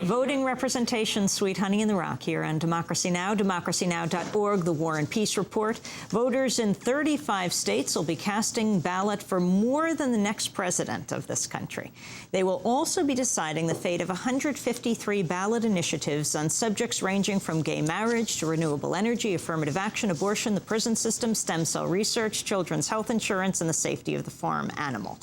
Voting representation, sweet honey in the rock here on Democracy Now!, democracynow.org, the War and Peace Report. Voters in 35 states will be casting ballot for more than the next president of this country. They will also be deciding the fate of 153 ballot initiatives on subjects ranging from gay marriage to renewable energy, affirmative action, abortion, the prison system, stem cell research, children's health insurance, and the safety of the farm animal.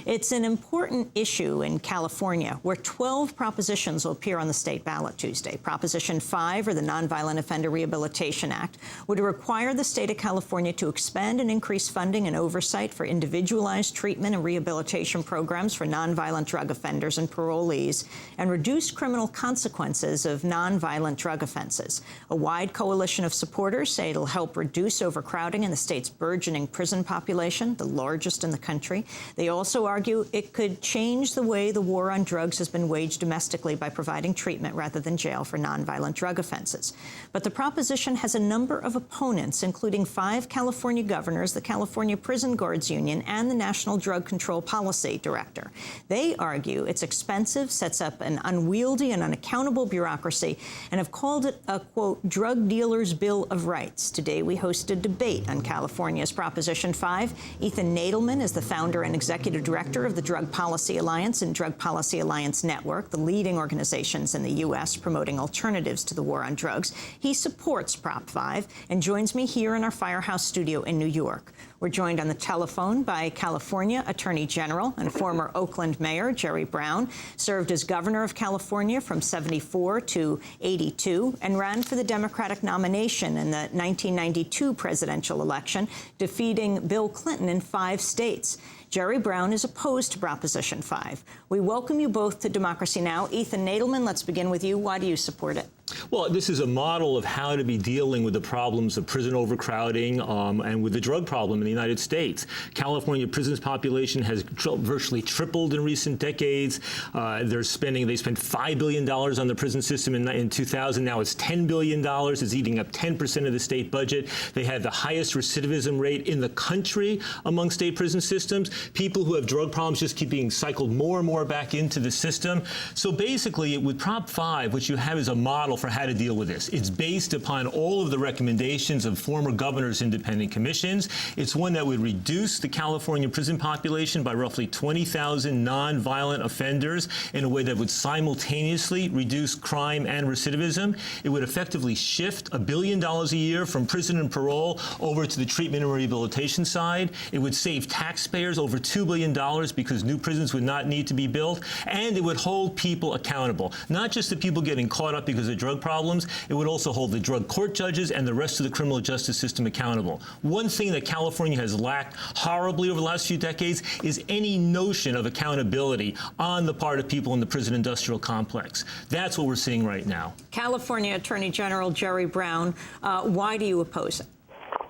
It's an important issue in California, where 12 propositions will appear on the state ballot Tuesday. Proposition 5, or the Nonviolent Offender Rehabilitation Act, would require the state of California to expand and increase funding and oversight for individualized treatment and rehabilitation programs for nonviolent drug offenders and parolees, and reduce criminal consequences of nonviolent drug offenses. A wide coalition of supporters say it'll help reduce overcrowding in the state's burgeoning prison population, the largest in the country. They also argue it could change the way the war on drugs has been waged domestically by providing treatment rather than jail for nonviolent drug offenses. But the proposition has a number of opponents, including 5 California governors, the California Prison Guards Union, and the National Drug Control Policy Director. They argue it's expensive, sets up an unwieldy and unaccountable bureaucracy, and have called it a, quote, drug dealer's bill of rights. Today, we host a debate on California's Proposition 5. Ethan Nadelmann is the founder and executive director of the Drug Policy Alliance and Drug Policy Alliance Network, the leading organizations in the U.S. promoting alternatives to the war on drugs. He supports Prop 5 and joins me here in our Firehouse studio in New York. We're joined on the telephone by California Attorney General and former Oakland Mayor Jerry Brown, served as governor of California from 74 to 82, and ran for the Democratic nomination in the 1992 presidential election, defeating Bill Clinton in 5 states. Jerry Brown is opposed to Proposition 5. We welcome you both to Democracy Now! Ethan Nadelmann, let's begin with you. Why do you support it? Well, this is a model of how to be dealing with the problems of prison overcrowding and with the drug problem in the United States. California prisons population has virtually tripled in recent decades. They spent $5 billion on the prison system in 2000. Now it's $10 billion. It's eating up 10% of the state budget. They have the highest recidivism rate in the country among state prison systems. People who have drug problems just keep being cycled more and more back into the system. So basically, with Prop 5, what you have is a model for how to deal with this. It's based upon all of the recommendations of former governors' independent commissions. It's one that would reduce the California prison population by roughly 20,000 nonviolent offenders in a way that would simultaneously reduce crime and recidivism. It would effectively shift $1 billion a year from prison and parole over to the treatment and rehabilitation side. It would save taxpayers over $2 billion because new prisons would not need to be built, and it would hold people accountable. Not just the people getting caught up because of drug problems, it would also hold the drug court judges and the rest of the criminal justice system accountable. One thing that California has lacked horribly over the last few decades is any notion of accountability on the part of people in the prison industrial complex. That's what we're seeing right now. California Attorney General Jerry Brown, why do you oppose it?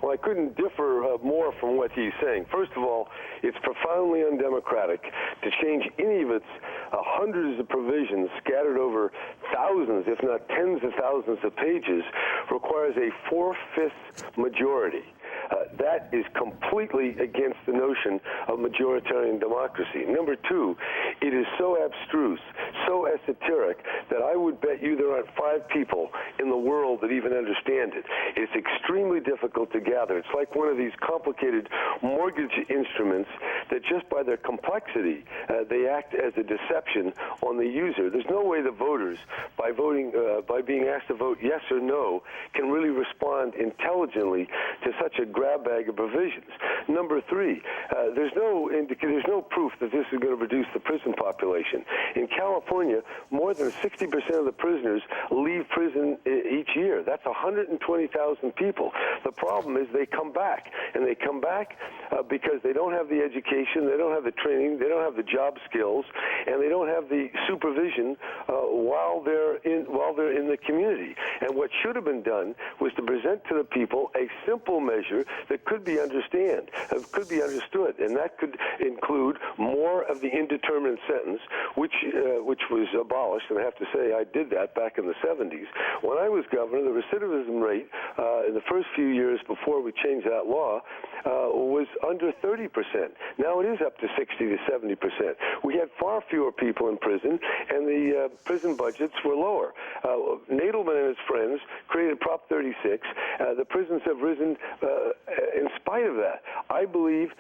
Well, I couldn't differ more from what he's saying. First of all, it's profoundly undemocratic to change any of its hundreds of provisions scattered over thousands, if not tens of thousands of pages, requires a 4/5 majority. That is completely against the notion of majoritarian democracy. Number 2, it is so abstruse, so esoteric, that I would bet you there aren't 5 people in the world that even understand it. It's extremely difficult to gather. It's like one of these complicated mortgage instruments that just by their complexity, they act as a deception on the user. There's no way the voters, by being asked to vote yes or no, can really respond intelligently to such a grab bag of provisions. Number 3, there's no proof that this is going to reduce the prison population. In California, more than 60% of the prisoners leave prison each year. That's 120,000 people. The problem is they come back, and they come back because they don't have the education, they don't have the training, they don't have the job skills, and they don't have the supervision while they're in the community. And what should have been done was to present to the people a simple measure that could be understood, and that could include more of the indeterminate concurrent sentence, which was abolished, and I have to say I did that back in the 70s. When I was governor, the recidivism rate in the first few years before we changed that law was under 30%. Now it is up to 60 to 70%. We had far fewer people in prison, and the prison budgets were lower. Nadelmann and his friends created Prop 36. The prisons have risen in spite of that. I believe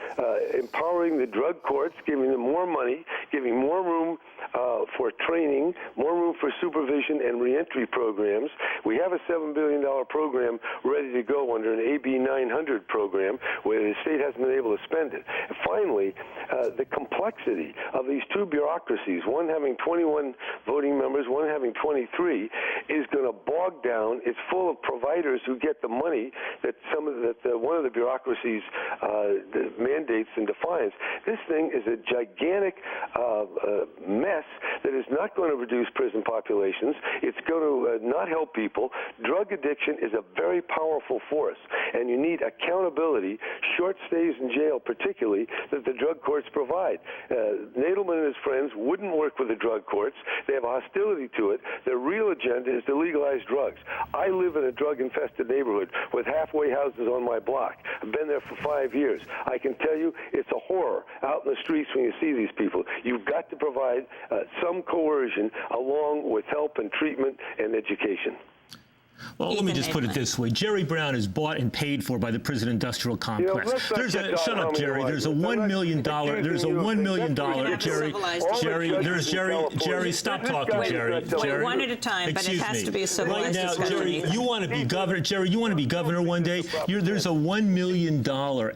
empowering the drug courts, giving them more money, giving more room for training, more room for supervision and reentry programs. We have a $7 billion program ready to go under an AB 900 program where the state hasn't been able to spend it. And finally, the complexity of these two bureaucracies, one having 21 voting members, one having 23, is going to bog down. It's full of providers who get the money that one of the bureaucracies mandates and defines. This thing is a gigantic mess that is not going to reduce prison populations. It's going to not help people. Drug addiction is a very powerful force, and you need accountability, short stays in jail particularly, that the drug courts provide. Nadelmann and his friends wouldn't work with the drug courts. They have a hostility to it. Their real agenda is to legalize drugs. I live in a drug-infested neighborhood with halfway houses on my block. I've been there for 5 years. I can tell you it's a horror out in the streets when you see these people. You've got to provide some coercion along with help and treatment and education. Well, let me just put it this way. Jerry Brown is bought and paid for by the prison industrial complex. Shut up, Jerry. There's a $1 million, Jerry, stop talking, Jerry. Wait, one at a time, but it has to be a civilized discussion. Right now, Jerry, you want to be governor. Jerry, you want to be governor one day. There's a $1 million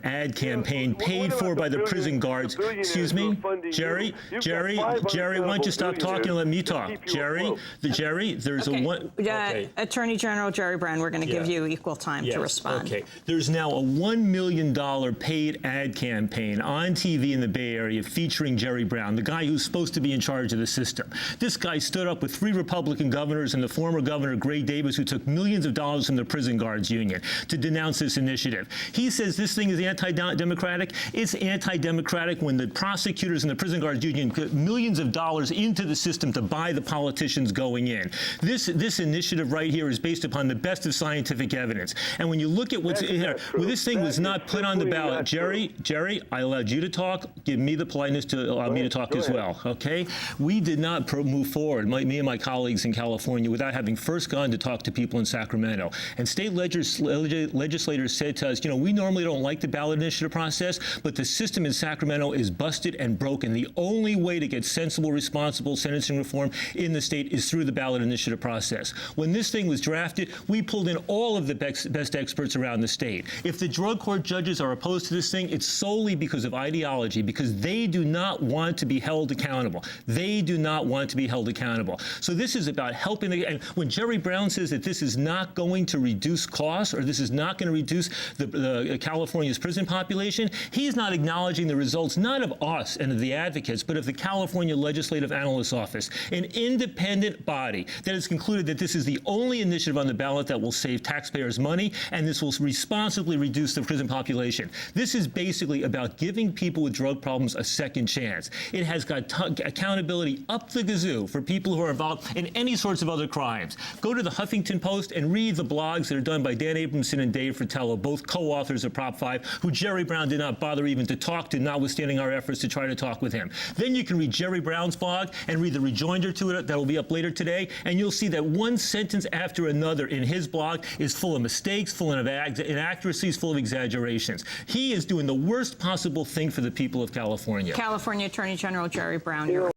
ad campaign paid for by the prison guards. Excuse me? Jerry, why don't you stop talking and let me talk? Jerry, there's a one... Attorney General Jerry Brown, we're going to give you equal time to respond. Okay. There's now a $1 million paid ad campaign on TV in the Bay Area featuring Jerry Brown, the guy who's supposed to be in charge of the system. This guy stood up with 3 Republican governors and the former governor, Gray Davis, who took millions of dollars from the prison guards union to denounce this initiative. He says this thing is anti-democratic. It's anti-democratic when the prosecutors and the prison guards union put millions of dollars into the system to buy the politicians going in. This initiative right here is based upon the best of scientific evidence. And when you look at what's here, well, this thing was not put on the ballot. Jerry, I allowed you to talk. Give me the politeness to allow me to talk as well, okay? We did not move forward, me and my colleagues in California, without having first gone to talk to people in Sacramento. And state legislators said to us, we normally don't like the ballot initiative process, but the system in Sacramento is busted and broken. The only way to get sensible, responsible sentencing reform in the state is through the ballot initiative process. When this thing was drafted, we pulled in all of the best experts around the state. If the drug court judges are opposed to this thing, it's solely because of ideology, because they do not want to be held accountable. They do not want to be held accountable. So this is about helping. And when Jerry Brown says that this is not going to reduce costs or this is not going to reduce the California's prison population, he's not acknowledging the results, not of us and of the advocates, but of the California Legislative Analyst's Office, an independent body that has concluded that this is the only initiative on the ballot that will save taxpayers money, and this will responsibly reduce the prison population. This is basically about giving people with drug problems a second chance. It has got accountability up the gazoo for people who are involved in any sorts of other crimes. Go to the Huffington Post and read the blogs that are done by Dan Abramson and Dave Fratello, both co-authors of Prop 5, who Jerry Brown did not bother even to talk to, notwithstanding our efforts to try to talk with him. Then you can read Jerry Brown's blog and read the rejoinder to it that will be up later today, and you'll see that one sentence after another in his blog is full of mistakes, full of inaccuracies, full of exaggerations. He is doing the worst possible thing for the people of California. California Attorney General Jerry Brown.